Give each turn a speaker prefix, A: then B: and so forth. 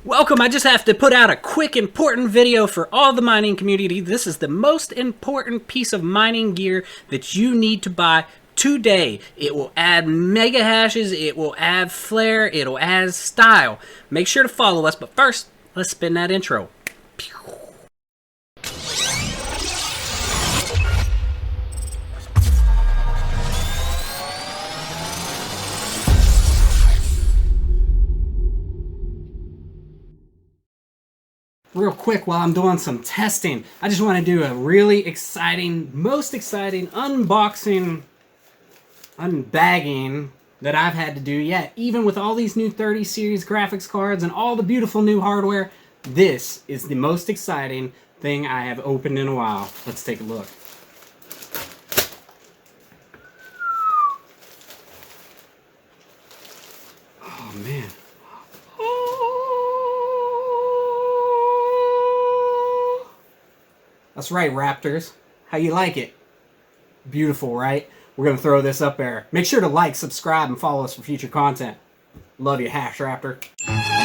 A: Welcome, I just have to put out a quick important video for all the mining community. This is the most important piece of mining gear that you need to buy today. It will add mega hashes, it will add flare, it'll add style. Make sure to follow us, but first, let's spin that intro. Real quick, while I'm doing some testing, I just want to do a really exciting, most exciting unboxing, unbagging that I've had to do yet. Even with all these new 30 series graphics cards and all the beautiful new hardware, this is the most exciting thing I have opened in a while. Let's take a look. Oh man. That's right, Raptors. How you like it? Beautiful, right? We're going to throw this up there. Make sure to like, subscribe, and follow us for future content. Love you, Hashrate.